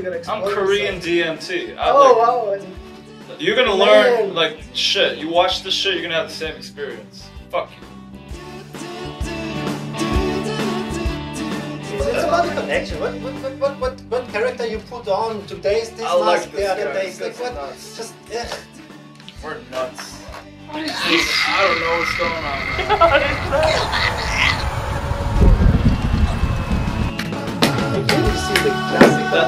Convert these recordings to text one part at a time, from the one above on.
gotta explain. I'm Korean DMT. Oh. You're gonna learn, like, shit. You watch this shit, you're gonna have the same experience. Fuck you. It's about the connection. What character you put on today's this mask, the other days? Like what? Nuts. Just We're nuts. What is this? I don't know what's going on.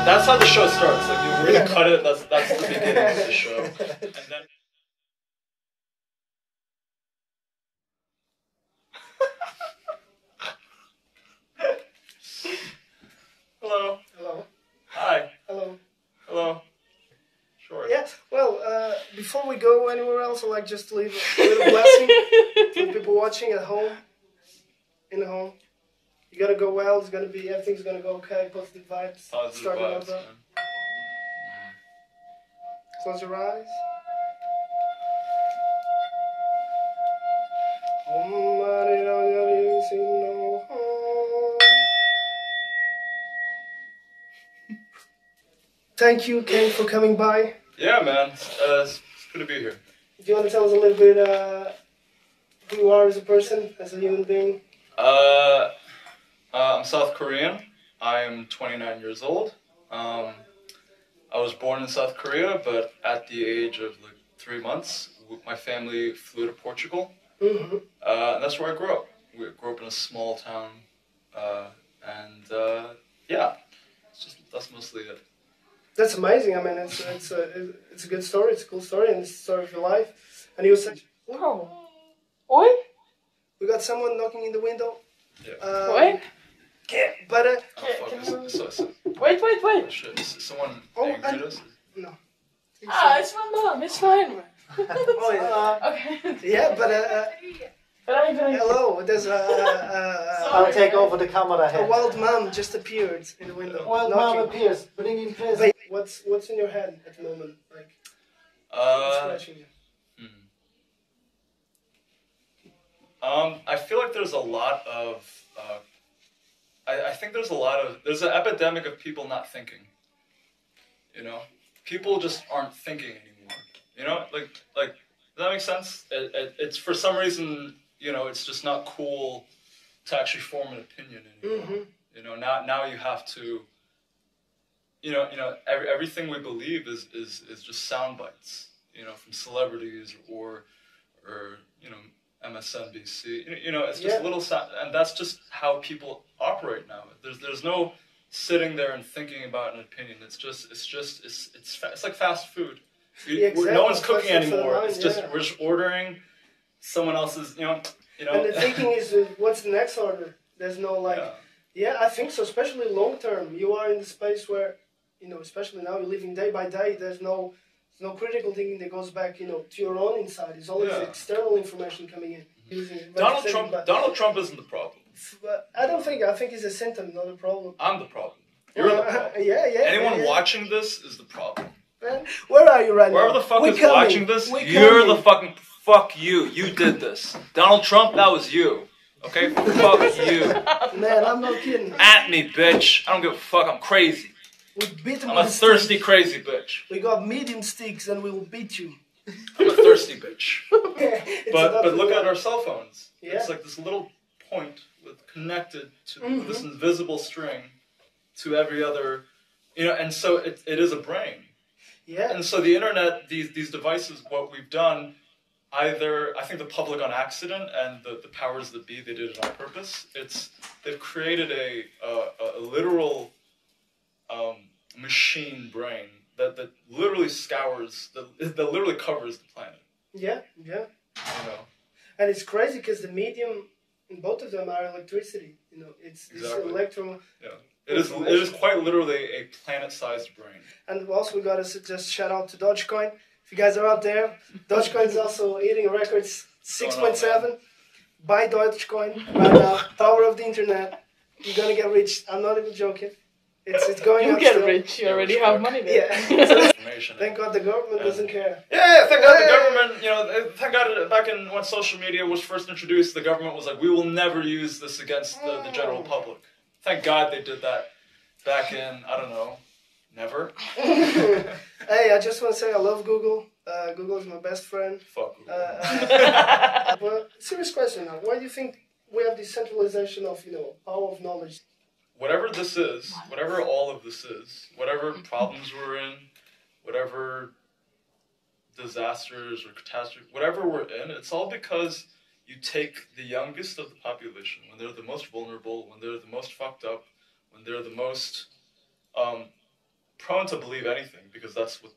That's how the show starts. Like we're gonna cut it. That's the beginning of the show. And then. Hello. Hello. Hi. Hello. Hello. Sure. Yeah. Well, before we go anywhere else, I'd like just to leave a little blessing for the people watching at home. In the home. You gotta go well. It's gonna be everything's gonna go okay. Positive vibes. Positive vibes. Man. Close your eyes. Thank you, Ken, for coming by. Yeah, man. It's good to be here. Do you want to tell us a little bit who you are as a person, as a human being? I'm South Korean. I am 29 years old. I was born in South Korea, but at the age of like 3 months, my family flew to Portugal. Mm-hmm. And that's where I grew up. We grew up in a small town, yeah, that's mostly it. That's amazing. I mean, it's a good story. It's a cool story, and it's the story of your life. And you said, "Oh, oi." We got someone knocking in the window. Yeah. Oi. But Wait. Shit. Is someone Oh, angry at us? No. It's my mom. It's fine. Oh yeah. Okay. Yeah, but But hello. There's I'll take over the camera a head. wild mom just appeared in the window. Wild mom appears, bring in present. Wait, what's in your head at the moment? Like, what's scratching you? I feel like there's a lot of, I think there's an epidemic of people not thinking, you know? People just aren't thinking anymore, you know? Like, does that make sense? It's for some reason, you know, it's just not cool to actually form an opinion anymore. Mm-hmm. You know, now you have to, everything we believe is just sound bites, you know, from celebrities or you know, MSNBC. You know, it's just little sound, and that's just how people operate now. There's no sitting there and thinking about an opinion. It's like fast food. No one's cooking anymore. It's just we're just ordering someone else's. You know. And the thinking is, what's the next order? There's no like. Yeah, I think so. Especially long term, you are in the space where, you know, especially now you're living day by day. There's no critical thinking that goes back, you know, to your own inside. It's always external information coming in. Donald Trump isn't the problem. I don't think. I think it's a symptom, not a problem. I'm the problem. You're the problem. Anyone watching this is the problem. Man, where are you right Wherever now? the fuck is watching this, you're the fucking fuck you. You did this. Donald Trump, that was you. Okay? Fuck you. Man, I'm not kidding. At me, bitch. I don't give a fuck. I'm crazy. We beat him. I'm a thirsty, crazy bitch. We got medium sticks and we will beat you. I'm a thirsty bitch. But look at our cell phones. Yeah. It's like this little point connected to this invisible string to every other, you know, and so it is a brain. Yeah. And so the internet, these devices, what we've done, either I think the public on accident and the powers that be, they did it on purpose. They've created a literal machine brain that literally scours, that literally covers the planet. Yeah. You know. And it's crazy because the medium in both of them are electricity. You know, it's electro. Yeah. It is quite literally a planet-sized brain. And also we gotta just shout out to Dogecoin. If you guys are out there, Dogecoin is also hitting records 6.7. Buy Dogecoin right now. Power of the internet. You're gonna get rich. I'm not even joking. It's going You up get still. rich. You already have money there. Yeah. Thank God the government doesn't care. Yeah, thank God the government, you know, thank God back in when social media was first introduced, the government was like, we will never use this against the general public. Thank God they did that back in, I don't know, Never. Hey, I just want to say I love Google. Google is my best friend. Fuck Google. But serious question now. Why do you think we have this centralization of, power of knowledge? Whatever this is, whatever all of this is, whatever problems we're in, whatever disasters or catastrophes, whatever we're in, it's all because you take the youngest of the population, when they're the most vulnerable, when they're the most fucked up, when they're the most prone to believe anything, because that's what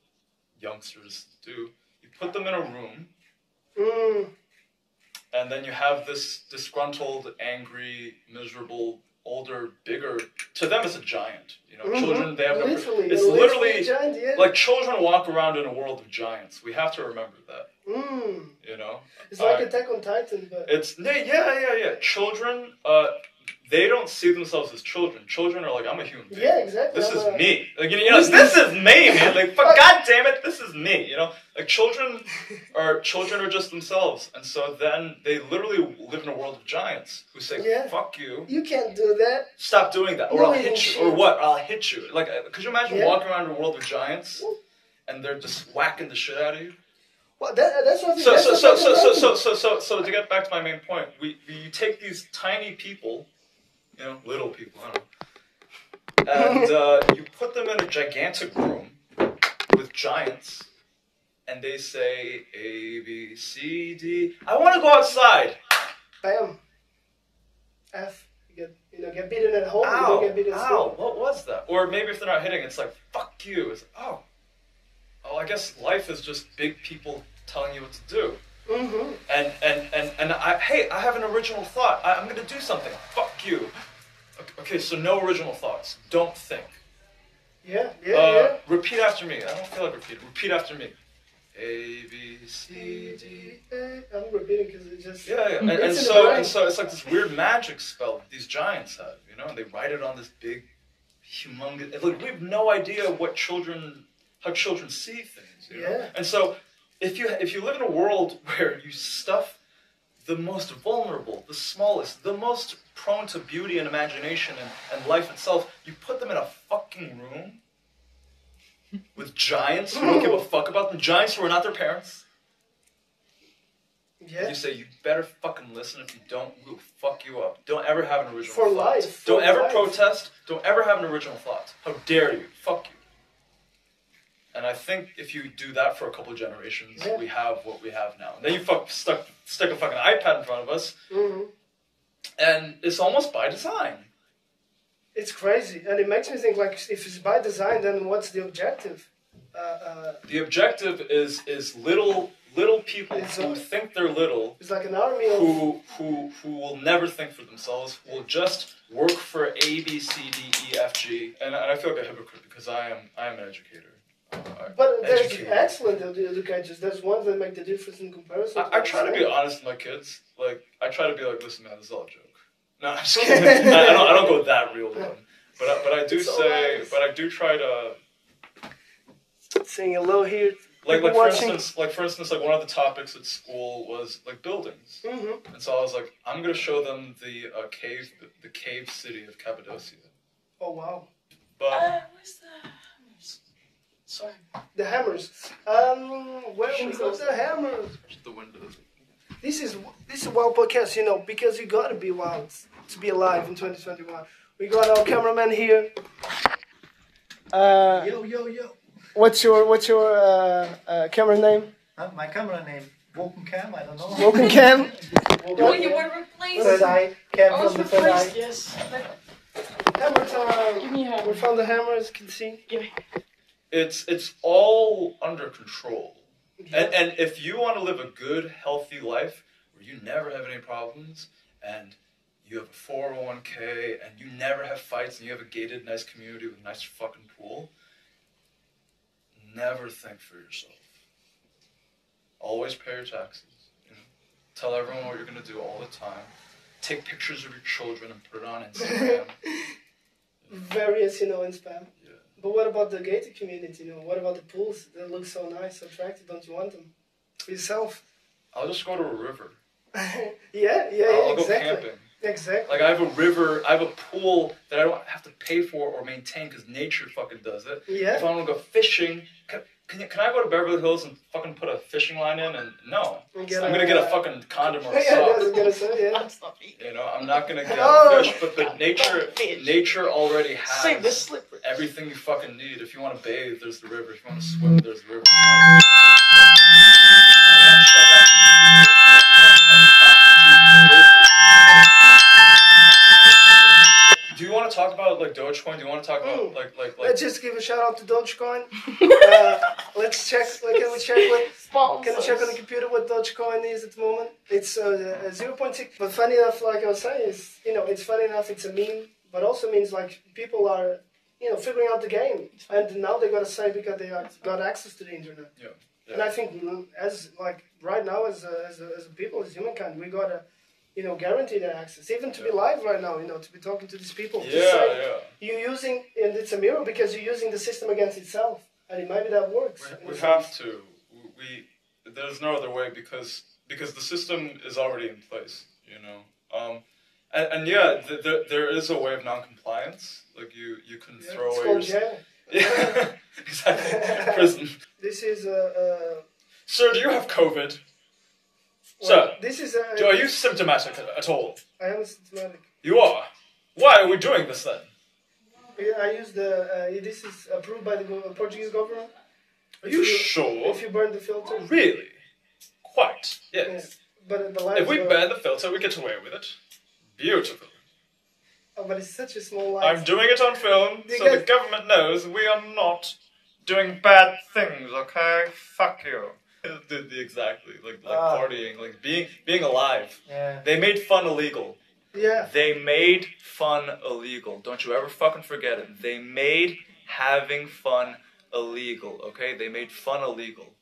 youngsters do. You put them in a room, and then you have this disgruntled, angry, miserable, older, bigger. To them, it's a giant. Children, they have no. It's literally giant, yeah. Like children walk around in a world of giants. We have to remember that. It's like Attack on Titan, but it's Children, they don't see themselves as children. Children are like, I'm a human being. Yeah, exactly. This is me. Like, this is me, man. Like, God damn it, this is me. Like children are just themselves, and so then they literally live in a world of giants who say, "Fuck you. You can't do that. Stop doing that, or I'll hit you, or what? I'll hit you." Like, could you imagine walking around a world of giants, and they're just whacking the shit out of you? Well, that's what. So to get back to my main point, you take these tiny people, little people, I don't know, and you put them in a gigantic room with giants, and they say A, B, C, D. I want to go outside. Bam. F. You get beaten at home. You don't get beaten at school. What was that? Or maybe if they're not hitting, it's like fuck you. It's oh, I guess life is just big people telling you what to do. And I have an original thought. I'm gonna do something. Fuck you. Okay, so no original thoughts. Don't think. Yeah. Repeat after me. I don't feel like repeating. Repeat after me. A, B, C, D. I'm repeating because it just... Yeah. And so it's like this weird magic spell that these giants have, and they write it on this big, humongous... Like, we have no idea how children see things, Yeah. And so, if you live in a world where you stuff the most vulnerable, the smallest, the most prone to beauty and imagination and life itself, you put them in a fucking room with giants who don't give a fuck about them, giants who are not their parents. Yeah. You say, you better fucking listen. If you don't, we'll fuck you up. Don't ever have an original thought. For life. Don't ever protest. Don't ever have an original thought. How dare you? Fuck you. And I think if you do that for a couple of generations, we have what we have now. And then you stick a fucking iPad in front of us, and it's almost by design. It's crazy, and it makes me think, like, if it's by design, then what's the objective? The objective is little people who think they're little. It's like an army of... Who will never think for themselves, who will just work for A, B, C, D, E, F, G. And I feel like a hypocrite because I am an educator. But there's excellent educators. There's ones that make the difference in comparison. I try to be honest with my kids. Like, I try to be like, listen, man, this is all a joke. No, I'm just kidding. I don't go that real one. But I do say, but I do try to sing a little here. Like for instance, like one of the topics at school was like buildings, and so I was like, I'm gonna show them the cave city of Cappadocia. Oh wow! But where's the hammers? Sorry. The hammers. Where we got the hammers? The windows. This is a wild podcast, because you gotta be wild to be alive in 2021. We got our cameraman here. Yo. What's your camera name? My camera name, Woken Cam. I don't know. Woken Cam. Oh, you were replaced. Third eye. Cam from the third eye. Yes. Hammer time. Give me a hammer. We found the hammer, as you can see. Give me. It's all under control. And if you want to live a good, healthy life where you never have any problems and you have a 401k and you never have fights and you have a gated, nice community with a nice fucking pool, never think for yourself. Always pay your taxes. Tell everyone what you're going to do all the time. Take pictures of your children and put it on Instagram. Various, in spam. Yeah. But what about the gated community, What about the pools that look so nice, so attractive? Don't you want them for yourself? I'll just go to a river. Yeah, I'll exactly. go camping. Exactly. Like I have a river, I have a pool that I don't have to pay for or maintain because nature fucking does it. Yeah. If I want to go fishing, can I go to Beverly Hills and fucking put a fishing line in? And no, I'm gonna get a fucking condom or a sock. I was gonna say, yeah. You know, I'm not gonna get a fish, but nature already has Save the slipper. everything you fucking need. If you want to bathe, there's the river. If you want to swim, there's the river. Do you want to talk about like Dogecoin? Do you want to talk about like? Let's just give a shout out to Dogecoin. Let's check. Can we check what? Can we check on the computer what Dogecoin is at the moment? It's 0.6. But funny enough, like I was saying, is it's funny enough. It's a meme, but also means like people are figuring out the game, and now they gotta say because they got access to the internet. Yeah. And I think as like right now as a people as humankind, we gotta guarantee that access, even to be live right now, to be talking to these people. You're using, and it's a mirror because you're using the system against itself, and maybe that works. We have to. There's no other way because the system is already in place, there is a way of non-compliance. Like you can throw it's away called jail. Yeah, exactly. Prison. This is Sir, do you have COVID? Well, Sir, this is are you symptomatic at all? I am symptomatic. You are? Why are we doing this then? I use this is approved by the Portuguese government. Are you sure? If you burn the filter. Really? Quite, yes. Yeah. But the if we burn the filter, we get away with it. Beautiful. Oh, but it's such a small light. I'm doing it on film, so the government knows we are not doing bad things, okay? Fuck you. Exactly, like partying, like being alive. Yeah. They made fun illegal. Yeah. They made fun illegal. Don't you ever fucking forget it. They made having fun illegal, okay? They made fun illegal.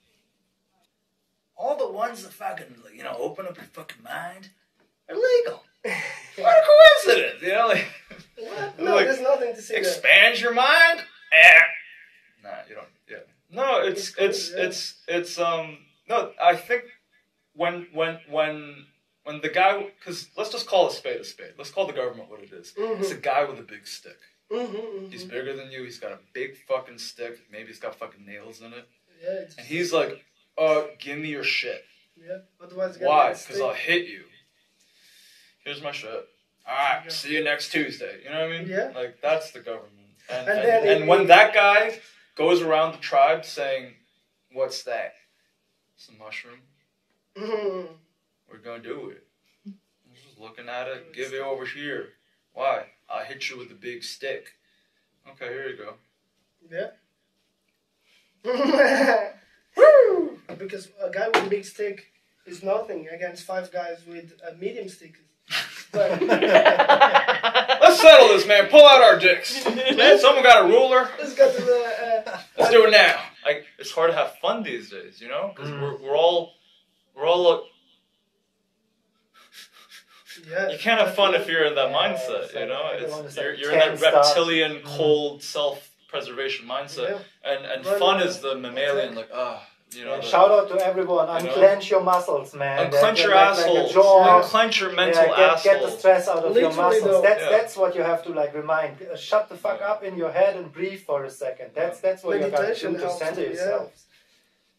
All the ones that fucking, open up your fucking mind are legal. What a coincidence, What? No, there's nothing to say. Expand your mind? Nah, you don't. Yeah. No, no. I think when the guy, because let's just call a spade a spade. Let's call the government what it is. Mm-hmm. It's a guy with a big stick. Mm-hmm, mm-hmm. He's bigger than you. He's got a big fucking stick. Maybe he's got fucking nails in it. Yeah. And he's like, give me your shit. Yeah. Otherwise, why? Because I'll hit you. Here's my shit. Alright, see you next Tuesday. You know what I mean? Yeah. Like, that's the government. And when that guy goes around the tribe saying, what's that? It's a mushroom. Mm-hmm. We're gonna do it. I'm just looking at it. Give it over here. Why? I'll hit you with a big stick. Okay, here you go. Yeah. Woo! Because a guy with a big stick is nothing against 5 guys with a medium stick. But let's settle this, man. Pull out our dicks. Man, someone got a ruler. Let's go to the. Let's do it now. It's hard to have fun these days, because we're all. Yeah, you can't have fun if you're in that mindset, You're in that reptilian, cold self-preservation mindset, and fun is the mammalian, shout out to everyone. Unclench your muscles, man. Unclench your assholes. Unclench your mental assholes. Get the stress out of your muscles. That's what you have to remind. Shut the fuck up in your head and breathe for a second. That's what you got to do to center yourself.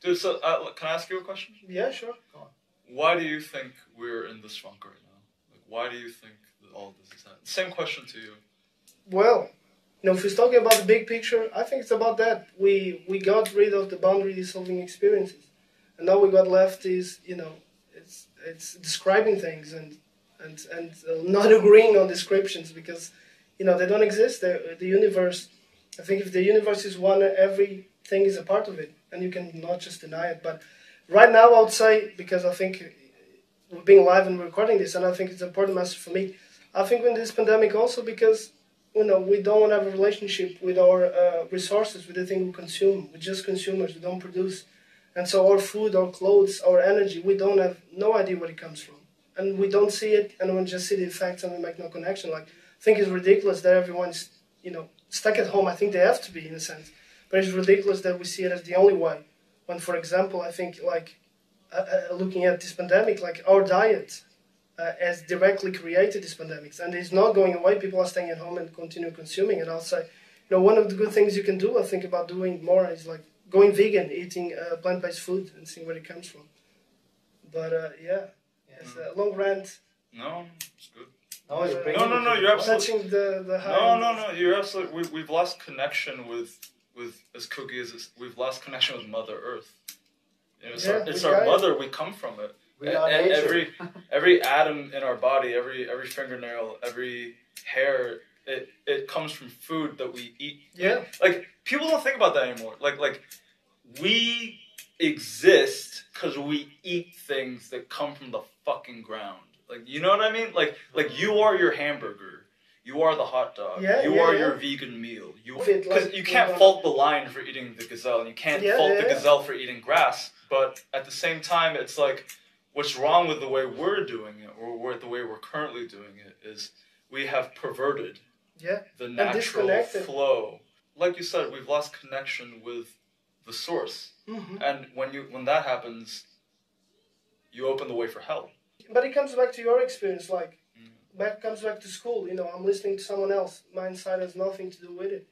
Dude, so can I ask you a question? Yeah, sure. Go on. Why do you think we're in this funk right now? Why do you think that all this is happening? Same question to you. Well, if we're talking about the big picture, I think it's about that. We got rid of the boundary dissolving experiences, and now we got left is it's describing things and not agreeing on descriptions because they don't exist. The universe. I think if the universe is one, everything is a part of it, and you can not just deny it. But right now, I would say, because I think we're being live and recording this, and I think it's an important message for me. I think in this pandemic also because we don't want to have a relationship with our resources, with the thing we consume. We're just consumers. We don't produce. And so our food, our clothes, our energy, we don't have no idea where it comes from. And we don't see it, and we just see the effects and we make no connection. I think it's ridiculous that everyone's, stuck at home. I think they have to be, in a sense. But it's ridiculous that we see it as the only way. When, for example, I think, looking at this pandemic, our diet, has directly created these pandemics, and it's not going away. People are staying at home and continue consuming it. I'll say, one of the good things you can do, I think about doing more, is like going vegan, eating plant-based food, and seeing where it comes from. But it's a long rant. No, it's good. No, you're absolutely. The high No, you're absolutely. We've lost connection with as cookies. We've lost connection with Mother Earth. It's our mother. We come from it. And every atom in our body, every fingernail, every hair, it comes from food that we eat. Yeah. Like people don't think about that anymore. Like we exist because we eat things that come from the fucking ground. Like, you know what I mean? Like you are your hamburger. You are the hot dog. You are your vegan meal. Because you can't fault the lion for eating the gazelle, and you can't fault the gazelle for eating grass. But at the same time, it's like, what's wrong with the way we're doing it, or the way we're currently doing it, is we have perverted the natural flow. Like you said, we've lost connection with the source. Mm-hmm. And when that happens, you open the way for hell. But it comes back to your experience, comes back to school. I'm listening to someone else. My inside has nothing to do with it,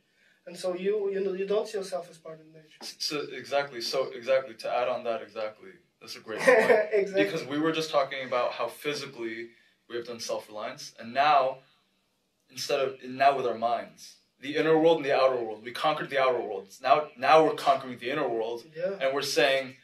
and so you don't see yourself as part of nature. So exactly. To add on that, that's a great point. Exactly. Because we were just talking about how physically we have done self-reliance, and now with our minds, the inner world and the outer world, we conquered the outer world. Now we're conquering the inner world, and we're saying,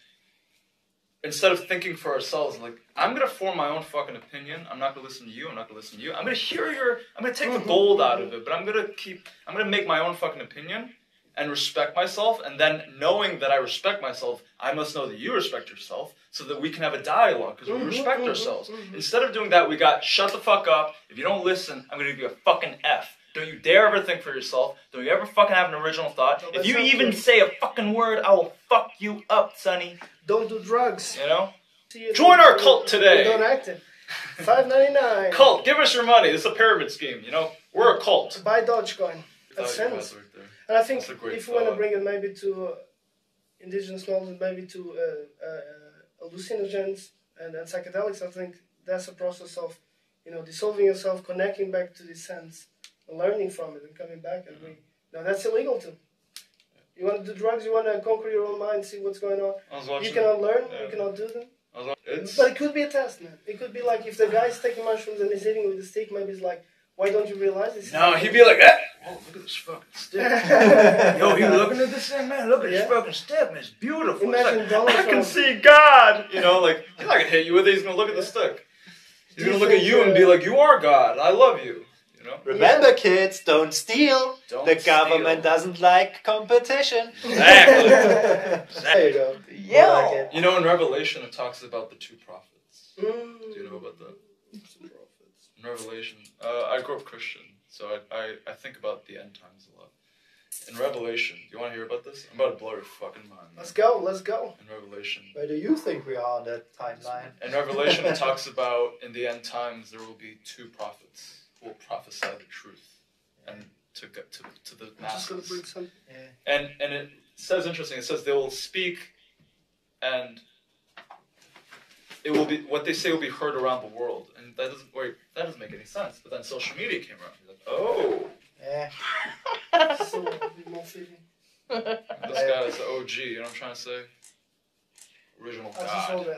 instead of thinking for ourselves, like, I'm going to form my own fucking opinion. I'm not going to listen to you. I'm not going to listen to you. I'm going to take the gold out of it, but I'm going to make my own fucking opinion and respect myself. And then knowing that I respect myself, I must know that you respect yourself, so that we can have a dialogue, because we respect ourselves. Instead of doing that, we got, shut the fuck up. If you don't listen, I'm going to give you a fucking F. Don't you dare ever think for yourself. Don't you ever fucking have an original thought. If you even say a fucking word, I will fuck you up, sonny. Don't do drugs. Join our cult today. Don't act it. $5.99. Cult, give us your money. This is a pyramid scheme. We're a cult. Buy Dogecoin. That's sense. Right there. And I think if we want to bring it maybe to indigenous knowledge, maybe to hallucinogens and psychedelics, I think that's a process of dissolving yourself, connecting back to the sense, learning from it, and coming back. And that's illegal too. You want to do drugs, you want to conquer your own mind, see what's going on. You cannot learn, you cannot do them. But it could be a test, man. It could be like, if the guy's taking mushrooms and he's eating with a stick, maybe it's like, why don't you realize this? No, he'd be like, oh, look at this fucking stick. Yo, you looking at this thing, man? Look at this fucking stick, man. It's beautiful. Imagine I can see God. He's not going to hit you with it. He's going to look at the stick. He's going to look at you and be like, you are God. I love you. Remember, kids, don't steal. The government doesn't like competition. Exactly. There you go. Yeah. In Revelation, it talks about the two prophets. Do you know about that? In Revelation, I grew up Christian, so I think about the end times a lot. In Revelation, do you want to hear about this? I'm about to blow your fucking mind. Let's go. In Revelation. Where do you think we are on that timeline? In Revelation, it talks about, in the end times, there will be two prophets who will prophesy the truth and to get to the masses. And it says, interesting, it says they will speak, and it will be, what they say will be heard around the world. And that doesn't make any sense. But then social media came around. You're like, oh. Yeah. So, more fitting. This guy is the OG, you know what I'm trying to say? Original God.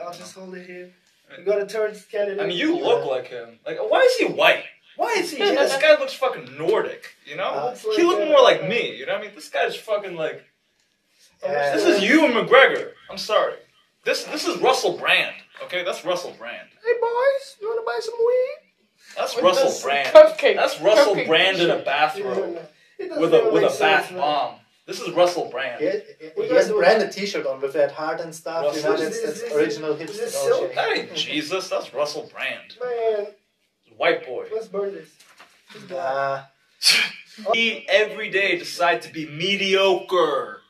I'll just hold it here. You got a third candidate. I mean, you look like him. Like, why is he white? Why is he? This guy looks fucking Nordic, He looked more like me, you know what I mean? This guy's fucking like... this is Ewan McGregor. I'm sorry. This is Russell Brand, okay? That's Russell Brand. Hey, boys, you want to buy some weed? That's Russell Brand. That's Russell Brand in a bathrobe with a bath bomb. This is Russell Brand. He has a branded T-shirt on with that heart and stuff. That's original hipster. That ain't Jesus. That's Russell Brand. Man. White boy. Let's burn this. We every day decide to be mediocre.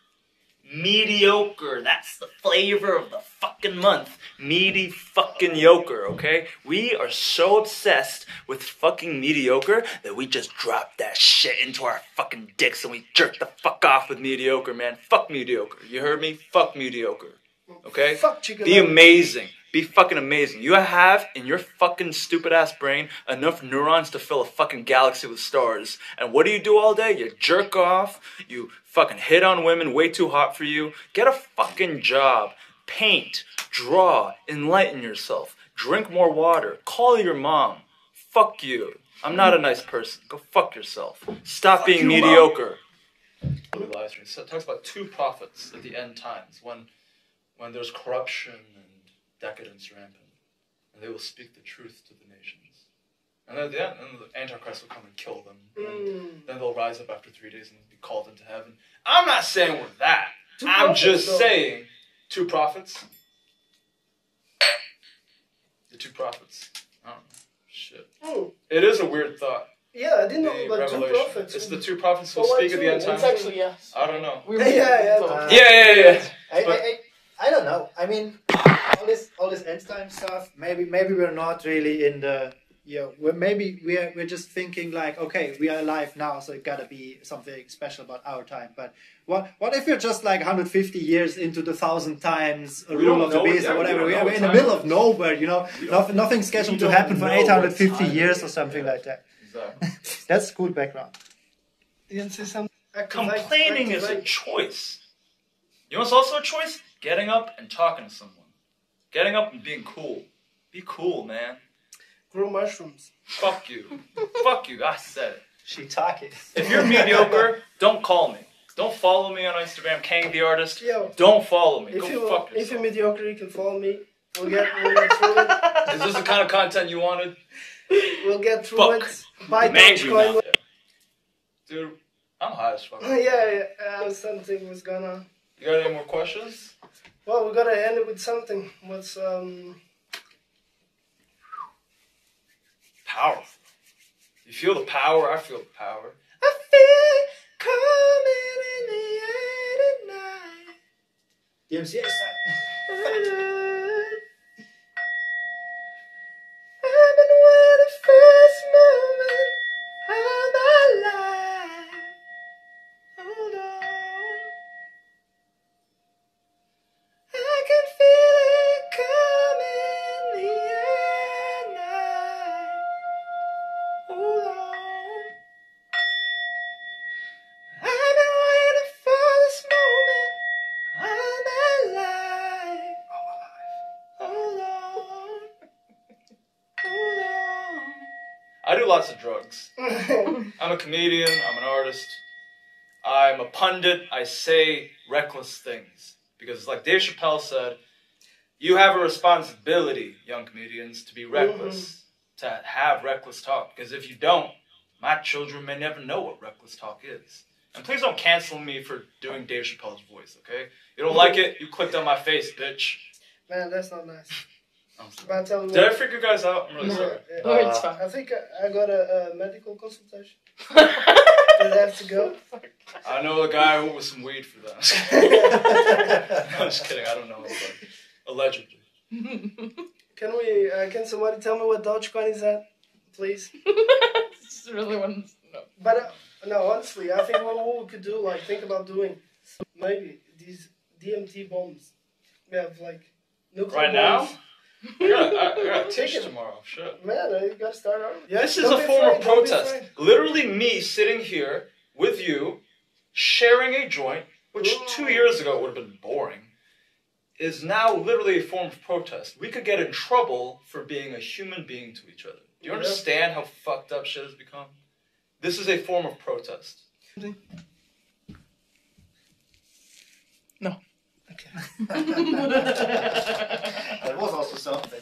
Mediocre. That's the flavor of the fucking month. Meaty fucking yoker, okay? We are so obsessed with fucking mediocre that we just drop that shit into our fucking dicks and we jerk the fuck off with mediocre, man. Fuck mediocre. You heard me? Fuck mediocre. Okay? Fuck chicken Be nuggets. amazing. Be fucking amazing. You have in your fucking stupid ass brain enough neurons to fill a fucking galaxy with stars. And what do you do all day? You jerk off. You fucking hit on women way too hot for you. Get a fucking job. Paint. Draw. Enlighten yourself. Drink more water. Call your mom. Fuck you. I'm not a nice person. Go fuck yourself. Stop being mediocre. So it talks about two prophets at the end times. When there's corruption and decadence rampant, and they will speak the truth to the nations. And at the end, the Antichrist will come and kill them. And then they'll rise up after 3 days and be called into heaven. I'm not saying we're that. I'm just saying two prophets. The two prophets. I don't know. Shit. It is a weird thought. Yeah, I didn't know about two prophets. It's the two prophets who speak at the end times. It's actually, yes. I don't know. Yeah. I don't know. I mean, all this end time stuff. Maybe we're not really in the. Maybe we're just thinking like, okay, we are alive now, so it gotta be something special about our time. But what if we're just like 150 years into the 1,000 times a rule of the beast or whatever? We're in the middle of nowhere, nothing scheduled to happen for 850 years or something like that. Exactly. That's cool background. You can say something. Complaining is a choice. You know what's also a choice? Getting up and talking to someone. Getting up and being cool. Be cool, man. Grow mushrooms. Fuck you. Fuck you. I said it. Shiitake. If you're mediocre, don't call me. Don't follow me on Instagram, Kang the Artist. Yo, don't follow me. Go fuck yourself. If you're mediocre, you can follow me. We'll get through it. Is this the kind of content you wanted? We'll get through it. Buy Dogecoin. Dude, I'm high as fuck. Yeah. Something was gonna. You got any more questions? Well, we gotta end it with something. What's Powerful. You feel the power, I feel the power. I feel coming in the air tonight. The MCA side. I've been waiting the first moment of my life. Hold on. I can feel it coming in the air now. Hold on. I've been waiting for this moment all my life. Hold on. Hold on. I do lots of drugs. I'm a comedian, I'm an artist. I'm a pundit, I say reckless things. Because like Dave Chappelle said, you have a responsibility, young comedians, to be reckless. To have reckless talk. Because if you don't, my children may never know what reckless talk is. And please don't cancel me for doing Dave Chappelle's voice, okay? You don't like it, you clicked on my face, bitch. Man, that's not nice. Did I freak you guys out? I'm really sorry. No, it's fine. I think I got a medical consultation. Did I have to go? I know a guy with some weed for that. I'm just kidding, I don't know. But allegedly. Can somebody tell me what Dogecoin is at, please? It's really one. No. But no, honestly, I think what we could do, like, think about doing maybe these DMT bombs. We have like nuclear right bombs. Now? I gotta teach tomorrow. Shit. Man, you gotta start early. Yeah, this is a form of protest. Literally, me sitting here with you, sharing a joint, which 2 years ago would have been boring, is now literally a form of protest. We could get in trouble for being a human being to each other. Do you understand how fucked up shit has become? This is a form of protest. No. Okay. That was also something.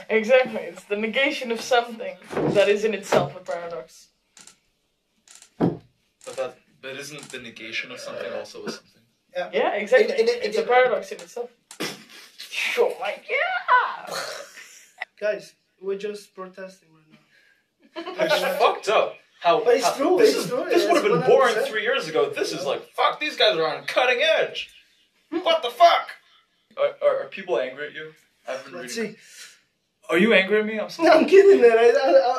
Exactly. It's the negation of something that is in itself a paradox. But isn't the negation of something also a something? Yeah, exactly. It's a paradox in itself. Sure, like, yeah! Guys, we're just protesting right now. It's fucked up. But it's true. This would have been boring 3 years ago. This is like, fuck, these guys are on cutting edge. What the fuck? Are people angry at you? Let's see. Are you angry at me? I'm sorry. No, I'm kidding, man.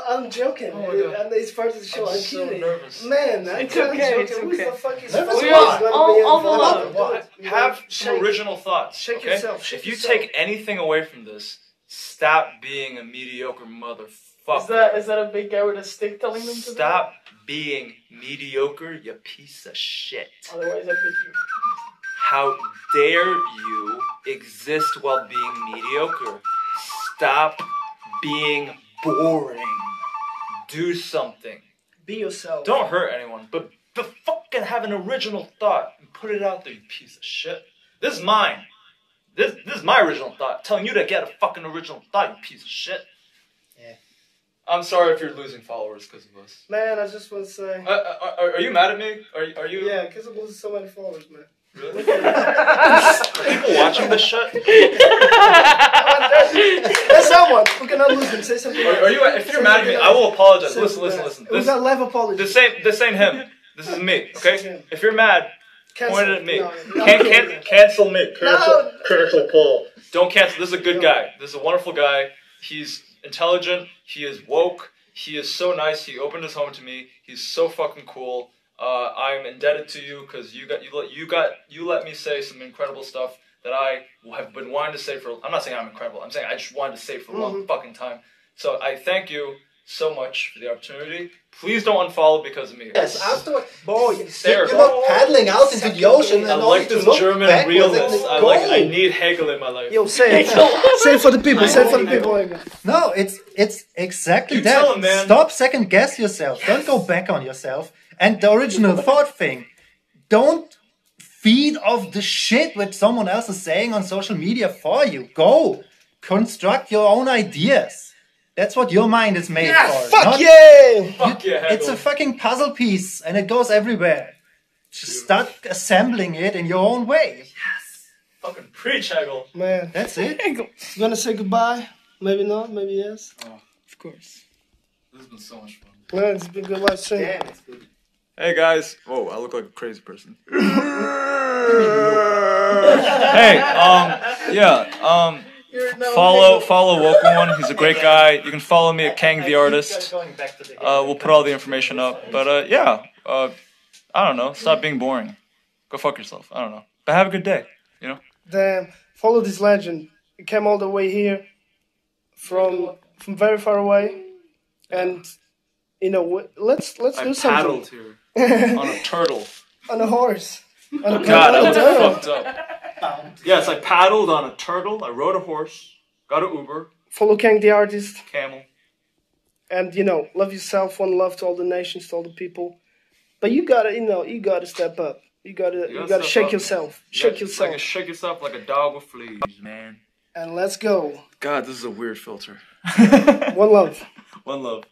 I'm joking. Oh my God. And it's part of the show. I'm so kidding. nervous. Man, It's I'm okay, joking. it's Who the okay. fuck is Nervous fucking what? gonna All- be all the involved? love. Do it. You Have know, some original thoughts. shake okay? yourself, shake if you yourself. take anything away from this, stop being a mediocre motherfucker. Is that a big guy with a stick telling them to Stop being mediocre, you piece of shit. do that? Otherwise, I beat you. How dare you exist while being mediocre? Stop being boring. Do something. Be yourself. Don't hurt anyone, but fucking have an original thought and put it out there, you piece of shit. This is mine. This is my original thought. Telling you to get a fucking original thought, you piece of shit. Yeah. I'm sorry if you're losing followers because of us. Man, I just want to say. Are you mad at me? Are you? Yeah, because I'm losing so many followers, man. Really? Are people watching this shit? There's someone who cannot lose them. Say something. Are you? If you're mad at me, I will apologize. Listen. We got live apology. This ain't him. This is me. Okay. If you're mad, point it at me. No, Cancel me. No. Cancel Paul. Don't cancel. This is a good guy. This is a wonderful guy. He's intelligent. He is woke. He is so nice. He opened his home to me. He's so fucking cool. I'm indebted to you because you let me say some incredible stuff that I have been wanting to say for. I'm not saying I'm incredible. I'm saying I just wanted to say for a long fucking time. So I thank you so much for the opportunity. Please don't unfollow because of me. Yes, afterward, boy, Sarah. you're not paddling out into the ocean and I like only to this look German backwards realness. and I go. need Hegel in my life. Yo, say it. Say it for the people. Say it for the people. No, it's exactly You that. tell 'em, man. Stop second guess yourself. Yes. Don't go back on yourself. And the original thought thing. Don't feed off the shit what someone else is saying on social media for you. Go construct your own ideas. That's what your mind is made for. Fuck yeah! Fuck yeah, Hegel. It's a fucking puzzle piece and it goes everywhere. Just start assembling it in your own way. Fucking preach, Hegel. Man, That's it. you gonna say goodbye? Maybe not. Maybe yes. Oh, Of course. this has been so much fun. Man, it's been good live stream. Damn, it's good. Hey guys. Whoa, I look like a crazy person. Hey, follow Woken One. He's a great guy. You can follow me at Kang the Artist. We'll put all the information up. But I don't know. Stop being boring. Go fuck yourself. I don't know. But have a good day. You know. Damn, follow this legend. He came all the way here from very far away, and you know, let's do I something. paddled here on a turtle. On a horse. On a God, I on a look turtle. fucked up. Yes, I paddled on a turtle. I rode a horse. Got an Uber. Follow Kang the Artist, Camel. and you know, love yourself. One love to all the nations, to all the people. But you gotta step up. You gotta step shake up. yourself. Shake Yeah, yourself. shake yourself like a dog with fleas, man. And let's go. God, this is a weird filter. One love. One love.